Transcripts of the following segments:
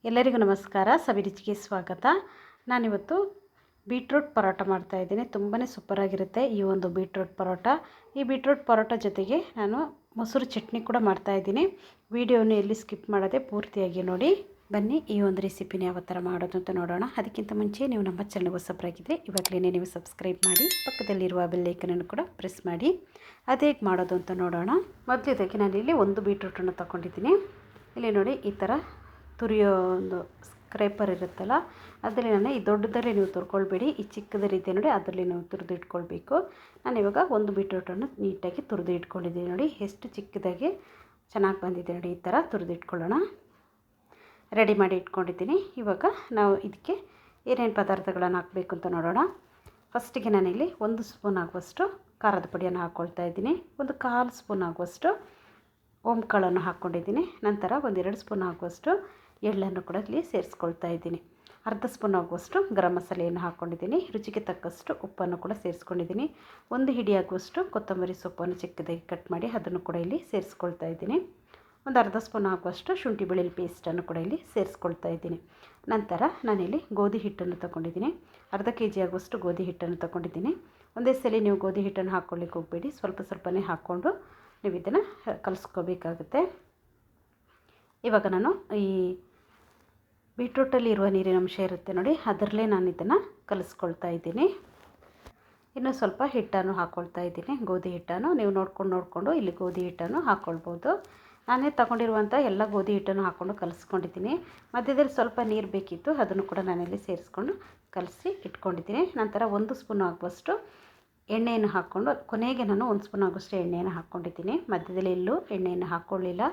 ಎಲ್ಲರಿಗೂ ನಮಸ್ಕಾರ. ಸವಿರುಚಿಗೆ ಸ್ವಾಗತ. ನಾನಿವತ್ತು ಬೀಟ್ರೂಟ್ ಪರೋಟ ಮಾಡ್ತಾಯಿದ್ದೀನಿ. ತುಂಬಾ ಸೂಪರಾಗಿರುತ್ತೆ ಈ ಒಂದು ಬೀಟ್ರೂಟ್ ಪರೋಟ. ಈ ಬೀಟ್ರೂಟ್ ಪರೋಟ ಜೊತೆಗೆ ನಾನು ಮೊಸರು ಚಟ್ನಿ ಕೂಡ ಮಾಡ್ತಾಯಿದ್ದೀನಿ. ವಿಡಿಯೋನ ಎಲ್ಲಿ ಸ್ಕಿಪ್ ಮಾಡದೆ ಪೂರ್ತಿಯಾಗಿ ನೋಡಿ. ಬನ್ನಿ ಈ ಒಂದು ರೆಸಿಪಿನ ಯಾವ ಥರ ಮಾಡೋದು ಅಂತ ನೋಡೋಣ. ಅದಕ್ಕಿಂತ ಮುಂಚೆ ನೀವು ನಮ್ಮ ಚಾನಲ್ಗೆ ಹೊಸಬರಾಗಿದ್ದರೆ ಇವಾಗಲೇ ನೀವು ಸಬ್ಸ್ಕ್ರೈಬ್ ಮಾಡಿ, ಪಕ್ಕದಲ್ಲಿರುವ ಬೆಲ್ ಐಕನನ್ನು ಕೂಡ ಪ್ರೆಸ್ ಮಾಡಿ. ಅದು ಹೇಗೆ ಮಾಡೋದು ಅಂತ ನೋಡೋಣ. ಮೊದಲಿದ್ದಕ್ಕೆ ನಾನಿಲ್ಲಿ ಒಂದು ಬೀಟ್ರೂಟನ್ನು ತಗೊಂಡಿದ್ದೀನಿ. ಇಲ್ಲಿ ನೋಡಿ, ಈ ಥರ ತುರಿಯೋ ಒಂದು ಸ್ಕ್ರೇಪರ್ ಇರುತ್ತಲ್ಲ, ಅದರಲ್ಲಿ ನಾನು ಈ ದೊಡ್ಡದರಲ್ಲಿ ನೀವು ತುರ್ಕೊಳ್ಬೇಡಿ, ಈ ಚಿಕ್ಕದರಿದೆ ನೋಡಿ ಅದರಲ್ಲಿ ನೀವು ತುರಿದು ಇಟ್ಕೊಳ್ಬೇಕು. ನಾನಿವಾಗ ಒಂದು ಬೀಟ್ರೂಟನ್ನು ನೀಟಾಗಿ ತುರಿದು ಇಟ್ಕೊಂಡಿದ್ದೀನಿ. ನೋಡಿ ಎಷ್ಟು ಚಿಕ್ಕದಾಗಿ ಚೆನ್ನಾಗಿ ಬಂದಿದೆ ನೋಡಿ. ಈ ಥರ ತುರಿದು ಇಟ್ಕೊಳ್ಳೋಣ. ರೆಡಿ ಮಾಡಿ ಇಟ್ಕೊಂಡಿದ್ದೀನಿ. ಇವಾಗ ನಾವು ಇದಕ್ಕೆ ಏನೇನು ಪದಾರ್ಥಗಳನ್ನು ಹಾಕಬೇಕು ಅಂತ ನೋಡೋಣ. ಫಸ್ಟಿಗೆ ನಾನಿಲ್ಲಿ 1 ಸ್ಪೂನ್ ಆಗುವಷ್ಟು ಖಾರದ ಪುಡಿಯನ್ನು ಹಾಕ್ಕೊಳ್ತಾ ಇದ್ದೀನಿ. 1/4 ಸ್ಪೂನ್ ಆಗುವಷ್ಟು ಓಂಕಾಳನ್ನು ಹಾಕ್ಕೊಂಡಿದ್ದೀನಿ. ನಂತರ 1-2 ಸ್ಪೂನ್ ಆಗುವಷ್ಟು ಎಳ್ಳನ್ನು ಕೂಡ ಇಲ್ಲಿ ಸೇರಿಸ್ಕೊಳ್ತಾ ಇದ್ದೀನಿ. ಅರ್ಧ ಸ್ಪೂನ್ ಆಗುವಷ್ಟು ಗರಂ ಮಸಾಲೆಯನ್ನು ಹಾಕ್ಕೊಂಡಿದ್ದೀನಿ. ರುಚಿಗೆ ತಕ್ಕಷ್ಟು ಉಪ್ಪನ್ನು ಕೂಡ ಸೇರಿಸ್ಕೊಂಡಿದ್ದೀನಿ. 1 ಹಿಡಿ ಆಗುವಷ್ಟು ಕೊತ್ತಂಬರಿ ಸೊಪ್ಪನ್ನು ಚಿಕ್ಕದಾಗಿ ಕಟ್ ಮಾಡಿ ಅದನ್ನು ಕೂಡ ಇಲ್ಲಿ ಸೇರಿಸ್ಕೊಳ್ತಾ ಇದ್ದೀನಿ. ಅರ್ಧ ಸ್ಪೂನ್ ಆಗುವಷ್ಟು ಶುಂಠಿ ಬೆಳ್ಳುಳ್ಳಿ ಪೇಸ್ಟನ್ನು ಕೂಡ ಇಲ್ಲಿ ಸೇರಿಸ್ಕೊಳ್ತಾ ಇದ್ದೀನಿ. ನಂತರ ನಾನಿಲ್ಲಿ ಗೋಧಿ ಹಿಟ್ಟನ್ನು ತಗೊಂಡಿದ್ದೀನಿ. ಅರ್ಧ kg ಆಗುವಷ್ಟು ಗೋಧಿ ಹಿಟ್ಟನ್ನು ತಗೊಂಡಿದ್ದೀನಿ. ಒಂದೇ ಸಲ ನೀವು ಗೋಧಿ ಹಿಟ್ಟನ್ನು ಹಾಕ್ಕೊಳ್ಳಿಕ್ಕೆ ಹೋಗಬೇಡಿ, ಸ್ವಲ್ಪನೇ ಹಾಕ್ಕೊಂಡು ನೀವು ಇದನ್ನು ಕಲಿಸ್ಕೋಬೇಕಾಗುತ್ತೆ. ಇವಾಗ ನಾನು ಈ ಬೀಟ್ರೂಟಲ್ಲಿ ಇರುವ ನೀರಿನ ಅಂಶ ಇರುತ್ತೆ ನೋಡಿ, ಅದರಲ್ಲೇ ನಾನು ಇದನ್ನು ಕಲಿಸ್ಕೊಳ್ತಾ ಇದ್ದೀನಿ. ಇನ್ನು ಸ್ವಲ್ಪ ಹಿಟ್ಟನ್ನು ಹಾಕ್ಕೊಳ್ತಾ ಇದ್ದೀನಿ, ಗೋಧಿ ಹಿಟ್ಟನ್ನು. ನೀವು ನೋಡಿಕೊಂಡು ಇಲ್ಲಿ ಗೋಧಿ ಹಿಟ್ಟನ್ನು ಹಾಕ್ಕೊಳ್ಬೋದು. ನಾನೇ ತಗೊಂಡಿರುವಂಥ ಎಲ್ಲ ಗೋಧಿ ಹಿಟ್ಟನ್ನು ಹಾಕ್ಕೊಂಡು ಕಲಿಸ್ಕೊಂಡಿದ್ದೀನಿ. ಮಧ್ಯದಲ್ಲಿ ಸ್ವಲ್ಪ ನೀರು ಬೇಕಿತ್ತು, ಅದನ್ನು ಕೂಡ ನಾನಿಲ್ಲಿ ಸೇರಿಸ್ಕೊಂಡು ಕಲಸಿ ಇಟ್ಕೊಂಡಿದ್ದೀನಿ. ನಂತರ 1 ಸ್ಪೂನ್ ಆಗುವಷ್ಟು ಎಣ್ಣೆಯನ್ನು ಹಾಕ್ಕೊಂಡು, ಕೊನೆಗೆ ನಾನು 1 ಸ್ಪೂನ್ ಆಗುವಷ್ಟು ಎಣ್ಣೆಯನ್ನು ಹಾಕ್ಕೊಂಡಿದ್ದೀನಿ. ಮಧ್ಯದಲ್ಲಿ ಎಲ್ಲೂ ಎಣ್ಣೆಯನ್ನು ಹಾಕ್ಕೊಳ್ಳಿಲ್ಲ.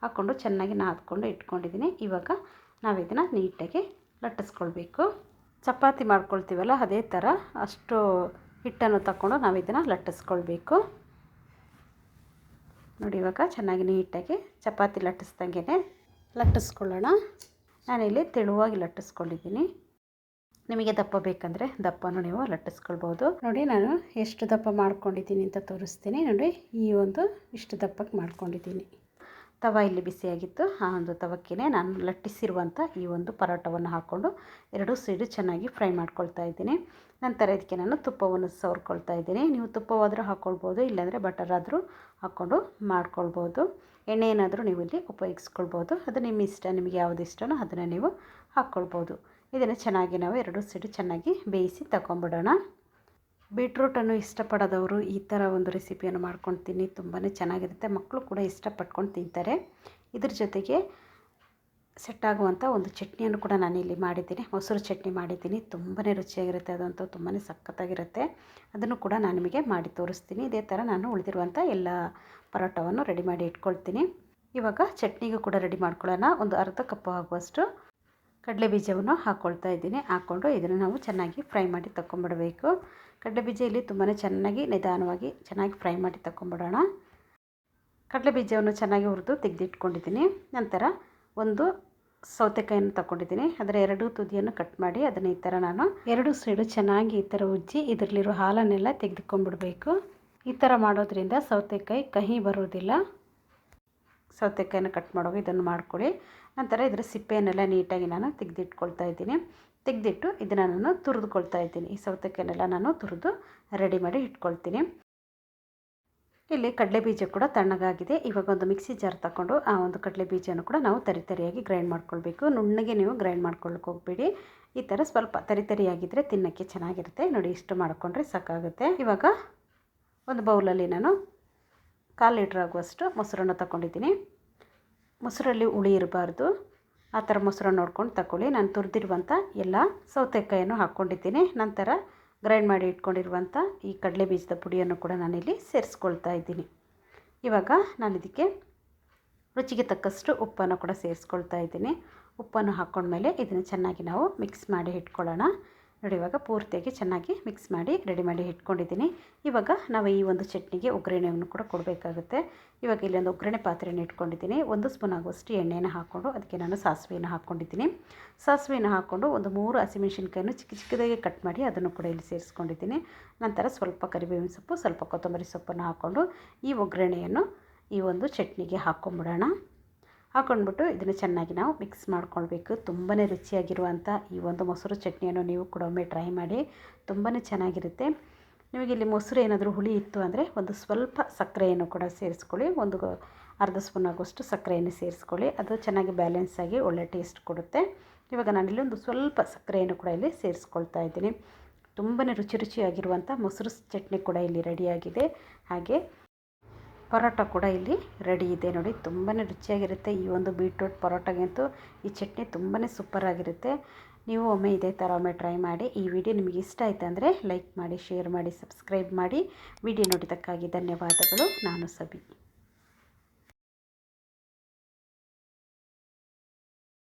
ಹಾಕ್ಕೊಂಡು ಚೆನ್ನಾಗಿ ನಾದ್ಕೊಂಡು ಇಟ್ಕೊಂಡಿದ್ದೀನಿ. ಇವಾಗ ನಾವು ಇದನ್ನು ನೀಟಾಗಿ ಲಟ್ಟಿಸ್ಕೊಳ್ಬೇಕು. ಚಪಾತಿ ಮಾಡ್ಕೊಳ್ತೀವಲ್ಲ ಅದೇ ಥರ ಅಷ್ಟು ಹಿಟ್ಟನ್ನು ತಗೊಂಡು ನಾವು ಇದನ್ನು ಲಟ್ಟಿಸ್ಕೊಳ್ಬೇಕು. ನೋಡಿ, ಇವಾಗ ಚೆನ್ನಾಗಿ ನೀಟಾಗಿ ಚಪಾತಿ ಲಟ್ಟಿಸ್ದಂಗೆ ಲಟ್ಟಿಸ್ಕೊಳ್ಳೋಣ. ನಾನಿಲ್ಲಿ ತೆಳುವಾಗಿ ಲಟ್ಟಿಸ್ಕೊಂಡಿದ್ದೀನಿ. ನಿಮಗೆ ದಪ್ಪ ಬೇಕಂದರೆ ದಪ್ಪನೂ ನೀವು ಲಟ್ಟಿಸ್ಕೊಳ್ಬೋದು. ನೋಡಿ, ನಾನು ಎಷ್ಟು ದಪ್ಪ ಮಾಡ್ಕೊಂಡಿದ್ದೀನಿ ಅಂತ ತೋರಿಸ್ತೀನಿ ನೋಡಿ. ಇಷ್ಟು ದಪ್ಪಕ್ಕೆ ಮಾಡ್ಕೊಂಡಿದ್ದೀನಿ. ತವ ಇಲ್ಲಿ ಬಿಸಿಯಾಗಿತ್ತು. ಆ ಒಂದು ತವಕ್ಕೆ ನಾನು ಲಟ್ಟಿಸಿರುವಂಥ ಈ ಒಂದು ಪರೋಟವನ್ನು ಹಾಕ್ಕೊಂಡು 2 ಸೈಡು ಚೆನ್ನಾಗಿ ಫ್ರೈ ಮಾಡ್ಕೊಳ್ತಾ ಇದ್ದೀನಿ. ನಂತರ ಇದಕ್ಕೆ ನಾನು ತುಪ್ಪವನ್ನು ಸವರ್ಕೊಳ್ತಾ ಇದ್ದೀನಿ. ನೀವು ತುಪ್ಪವಾದರೂ ಹಾಕ್ಕೊಳ್ಬೋದು, ಇಲ್ಲಾಂದರೆ ಬಟರ್ ಆದರೂ ಹಾಕ್ಕೊಂಡು ಮಾಡ್ಕೊಳ್ಬೋದು. ಎಣ್ಣೆ ಏನಾದರೂ ನೀವು ಇಲ್ಲಿ ಉಪಯೋಗಿಸ್ಕೊಳ್ಬೋದು. ಅದು ನಿಮ್ಮ ಇಷ್ಟ, ನಿಮಗೆ ಯಾವುದು ಇಷ್ಟನೋ ಅದನ್ನು ನೀವು ಹಾಕ್ಕೊಳ್ಬೋದು. ಇದನ್ನು ಚೆನ್ನಾಗಿ ನಾವು 2 ಸೈಡು ಚೆನ್ನಾಗಿ ಬೇಯಿಸಿ ತಗೊಂಬಿಡೋಣ. ಬೀಟ್ರೂಟನ್ನು ಇಷ್ಟಪಡೋದವರು ಈ ಥರ ಒಂದು ರೆಸಿಪಿಯನ್ನು ಮಾಡ್ಕೊಳ್ತೀನಿ. ತುಂಬಾ ಚೆನ್ನಾಗಿರುತ್ತೆ. ಮಕ್ಕಳು ಕೂಡ ಇಷ್ಟಪಟ್ಕೊಂಡು ತಿಂತಾರೆ. ಇದ್ರ ಜೊತೆಗೆ ಸೆಟ್ ಆಗುವಂಥ ಒಂದು ಚಟ್ನಿಯನ್ನು ಕೂಡ ನಾನಿಲ್ಲಿ ಮಾಡಿದ್ದೀನಿ. ಮೊಸರು ಚಟ್ನಿ ಮಾಡಿದ್ದೀನಿ. ತುಂಬಾ ರುಚಿಯಾಗಿರುತ್ತೆ. ಅದಂತೂ ತುಂಬಾ ಸಖತ್ತಾಗಿರುತ್ತೆ. ಅದನ್ನು ಕೂಡ ನಾನು ನಿಮಗೆ ಮಾಡಿ ತೋರಿಸ್ತೀನಿ. ಇದೇ ಥರ ನಾನು ಉಳಿದಿರುವಂಥ ಎಲ್ಲ ಪರೋಟವನ್ನು ರೆಡಿ ಮಾಡಿ ಇಟ್ಕೊಳ್ತೀನಿ. ಇವಾಗ ಚಟ್ನಿಗೂ ಕೂಡ ರೆಡಿ ಮಾಡ್ಕೊಳ್ಳೋಣ. ಒಂದು ಅರ್ಧ ಕಪ್ ಆಗುವಷ್ಟು ಕಡಲೆ ಬೀಜವನ್ನು ಹಾಕ್ಕೊಳ್ತಾ ಇದ್ದೀನಿ. ಹಾಕ್ಕೊಂಡು ಇದನ್ನು ನಾವು ಚೆನ್ನಾಗಿ ಫ್ರೈ ಮಾಡಿ ತಗೊಂಬಿಡಬೇಕು. ಕಡಲೆ ಬೀಜ ಇಲ್ಲಿ ತುಂಬಾ ಚೆನ್ನಾಗಿ ನಿಧಾನವಾಗಿ ಚೆನ್ನಾಗಿ ಫ್ರೈ ಮಾಡಿ ತಗೊಂಬಿಡೋಣ. ಕಡಲೆ ಬೀಜವನ್ನು ಚೆನ್ನಾಗಿ ಹುರಿದು ತೆಗೆದಿಟ್ಕೊಂಡಿದ್ದೀನಿ. ನಂತರ ಒಂದು ಸೌತೆಕಾಯನ್ನು ತಗೊಂಡಿದ್ದೀನಿ. ಅದರ 2 ತುದಿಯನ್ನು ಕಟ್ ಮಾಡಿ ಅದನ್ನು ಈ ಥರ ನಾನು 2 ಸೈಡು ಚೆನ್ನಾಗಿ ಈ ಥರ ಉಜ್ಜಿ ಇದರಲ್ಲಿರೋ ಹಾಲನ್ನೆಲ್ಲ ತೆಗೆದುಕೊಂಡ್ಬಿಡಬೇಕು. ಈ ಥರ ಮಾಡೋದ್ರಿಂದ ಸೌತೆಕಾಯಿ ಕಹಿ ಬರೋದಿಲ್ಲ. ಸೌತೆಕಾಯನ್ನು ಕಟ್ ಮಾಡುವಾಗ ಇದನ್ನು ಮಾಡ್ಕೊಳ್ಳಿ. ನಂತರ ಇದರ ಸಿಪ್ಪೆಯನ್ನೆಲ್ಲ ನೀಟಾಗಿ ನಾನು ತೆಗೆದಿಟ್ಕೊಳ್ತಾ ಇದ್ದೀನಿ. ತೆಗೆದಿಟ್ಟು ಇದನ್ನು ನಾನು ತುರಿದುಕೊಳ್ತಾ ಇದ್ದೀನಿ. ಈ ಸೌತೆಕಾಯನ್ನೆಲ್ಲ ನಾನು ತುರಿದು ರೆಡಿ ಮಾಡಿ ಇಟ್ಕೊಳ್ತೀನಿ. ಇಲ್ಲಿ ಕಡಲೆ ಬೀಜ ಕೂಡ ತಣ್ಣಗಾಗಿದೆ. ಇವಾಗ ಒಂದು ಮಿಕ್ಸಿ ಜಾರ್ ತಗೊಂಡು ಆ ಒಂದು ಕಡಲೆ ಬೀಜನ ಕೂಡ ನಾವು ತರಿಯಾಗಿ ಗ್ರೈಂಡ್ ಮಾಡ್ಕೊಳ್ಬೇಕು. ನುಣ್ಣಗೆ ನೀವು ಗ್ರೈಂಡ್ ಮಾಡ್ಕೊಳ್ಳೋಕೆ ಹೋಗಬೇಡಿ. ಈ ಥರ ಸ್ವಲ್ಪ ತರಿಯಾಗಿದ್ದರೆ ತಿನ್ನೋಕ್ಕೆ ಚೆನ್ನಾಗಿರುತ್ತೆ. ನೋಡಿ, ಇಷ್ಟು ಮಾಡಿಕೊಂಡ್ರೆ ಸಾಕಾಗುತ್ತೆ. ಇವಾಗ ಒಂದು ಬೌಲಲ್ಲಿ ನಾನು 1/4 ಲೀಟ್ರ್ ಆಗುವಷ್ಟು ಮೊಸರನ್ನು ತಗೊಂಡಿದ್ದೀನಿ. ಮೊಸರಲ್ಲಿ ಹುಳಿ ಇರಬಾರ್ದು, ಆ ಥರ ಮೊಸರನ್ನು ನೋಡ್ಕೊಂಡು ತಗೊಳ್ಳಿ. ನಾನು ತುರಿದಿರುವಂಥ ಎಲ್ಲ ಸೌತೆಕಾಯನ್ನು ಹಾಕ್ಕೊಂಡಿದ್ದೀನಿ. ನಂತರ ಗ್ರೈಂಡ್ ಮಾಡಿ ಇಟ್ಕೊಂಡಿರುವಂಥ ಈ ಕಡಲೆ ಬೀಜದ ಪುಡಿಯನ್ನು ಕೂಡ ನಾನಿಲ್ಲಿ ಸೇರಿಸ್ಕೊಳ್ತಾ ಇದ್ದೀನಿ. ಇವಾಗ ನಾನು ಇದಕ್ಕೆ ರುಚಿಗೆ ತಕ್ಕಷ್ಟು ಉಪ್ಪನ್ನು ಕೂಡ ಸೇರಿಸ್ಕೊಳ್ತಾ ಇದ್ದೀನಿ. ಉಪ್ಪನ್ನು ಹಾಕ್ಕೊಂಡ್ಮೇಲೆ ಇದನ್ನು ಚೆನ್ನಾಗಿ ನಾವು ಮಿಕ್ಸ್ ಮಾಡಿ ಇಟ್ಕೊಳ್ಳೋಣ. ನೋಡಿ, ಇವಾಗ ಪೂರ್ತಿಯಾಗಿ ಚೆನ್ನಾಗಿ ಮಿಕ್ಸ್ ಮಾಡಿ ರೆಡಿ ಮಾಡಿ ಇಟ್ಕೊಂಡಿದ್ದೀನಿ. ಇವಾಗ ನಾವು ಈ ಒಂದು ಚಟ್ನಿಗೆ ಒಗ್ಗರಣೆಯನ್ನು ಕೂಡ ಕೊಡಬೇಕಾಗುತ್ತೆ. ಇವಾಗ ಇಲ್ಲಿ ಒಂದು ಒಗ್ಗರಣೆ ಪಾತ್ರೆಯನ್ನು ಇಟ್ಕೊಂಡಿದ್ದೀನಿ. 1 ಸ್ಪೂನ್ ಆಗುವಷ್ಟು ಎಣ್ಣೆಯನ್ನು ಹಾಕ್ಕೊಂಡು ಅದಕ್ಕೆ ನಾನು ಸಾಸಿವೆಯನ್ನು ಹಾಕ್ಕೊಂಡಿದ್ದೀನಿ. ಸಾಸಿವೆಯನ್ನು ಹಾಕ್ಕೊಂಡು ಒಂದು 3 ಹಸಿಮೆಣಸಿನ್ಕಾಯನ್ನು ಚಿಕ್ಕದಾಗಿ ಕಟ್ ಮಾಡಿ ಅದನ್ನು ಕೂಡ ಇಲ್ಲಿ ಸೇರಿಸ್ಕೊಂಡಿದ್ದೀನಿ. ನಂತರ ಸ್ವಲ್ಪ ಕರಿಬೇವಿನ ಸೊಪ್ಪು, ಸ್ವಲ್ಪ ಕೊತ್ತಂಬರಿ ಸೊಪ್ಪನ್ನು ಹಾಕ್ಕೊಂಡು ಈ ಒಗ್ಗರಣೆಯನ್ನು ಈ ಒಂದು ಚಟ್ನಿಗೆ ಹಾಕ್ಕೊಂಬಿಡೋಣ. ಹಾಕ್ಕೊಂಡ್ಬಿಟ್ಟು ಇದನ್ನು ಚೆನ್ನಾಗಿ ನಾವು ಮಿಕ್ಸ್ ಮಾಡ್ಕೊಳ್ಬೇಕು. ತುಂಬಾ ರುಚಿಯಾಗಿರುವಂಥ ಈ ಒಂದು ಮೊಸರು ಚಟ್ನಿಯನ್ನು ನೀವು ಕೂಡ ಒಮ್ಮೆ ಟ್ರೈ ಮಾಡಿ, ತುಂಬಾ ಚೆನ್ನಾಗಿರುತ್ತೆ. ನಿಮಗೆ ಇಲ್ಲಿ ಮೊಸರು ಏನಾದರೂ ಹುಳಿ ಇತ್ತು ಅಂದರೆ ಒಂದು ಸ್ವಲ್ಪ ಸಕ್ಕರೆಯನ್ನು ಕೂಡ ಸೇರಿಸ್ಕೊಳ್ಳಿ. ಒಂದು ಅರ್ಧ ಸ್ಪೂನ್ ಆಗುವಷ್ಟು ಸಕ್ಕರೆಯನ್ನು ಸೇರಿಸ್ಕೊಳ್ಳಿ. ಅದು ಚೆನ್ನಾಗಿ ಬ್ಯಾಲೆನ್ಸ್ ಆಗಿ ಒಳ್ಳೆ ಟೇಸ್ಟ್ ಕೊಡುತ್ತೆ. ಇವಾಗ ನಾನಿಲ್ಲಿ ಒಂದು ಸ್ವಲ್ಪ ಸಕ್ಕರೆಯನ್ನು ಕೂಡ ಇಲ್ಲಿ ಸೇರಿಸ್ಕೊಳ್ತಾ ಇದ್ದೀನಿ. ತುಂಬಾ ರುಚಿಯಾಗಿರುವಂಥ ಮೊಸರು ಚಟ್ನಿ ಕೂಡ ಇಲ್ಲಿ ರೆಡಿಯಾಗಿದೆ. ಹಾಗೆ ಪರೋಟ ಕೂಡ ಇಲ್ಲಿ ರೆಡಿ ಇದೆ ನೋಡಿ. ತುಂಬಾ ರುಚಿಯಾಗಿರುತ್ತೆ. ಈ ಒಂದು ಬೀಟ್ರೂಟ್ ಪರೋಟಗಂತೂ ಈ ಚಟ್ನಿ ತುಂಬಾ ಸೂಪರಾಗಿರುತ್ತೆ. ನೀವು ಒಮ್ಮೆ ಇದೇ ಥರ ಒಮ್ಮೆ ಟ್ರೈ ಮಾಡಿ. ಈ ವಿಡಿಯೋ ನಿಮಗೆ ಇಷ್ಟ ಆಯಿತು ಅಂದರೆ ಲೈಕ್ ಮಾಡಿ, ಶೇರ್ ಮಾಡಿ, ಸಬ್ಸ್ಕ್ರೈಬ್ ಮಾಡಿ. ವಿಡಿಯೋ ನೋಡಿದ್ದಕ್ಕಾಗಿ ಧನ್ಯವಾದಗಳು. ನಾನು ಸಬಿ.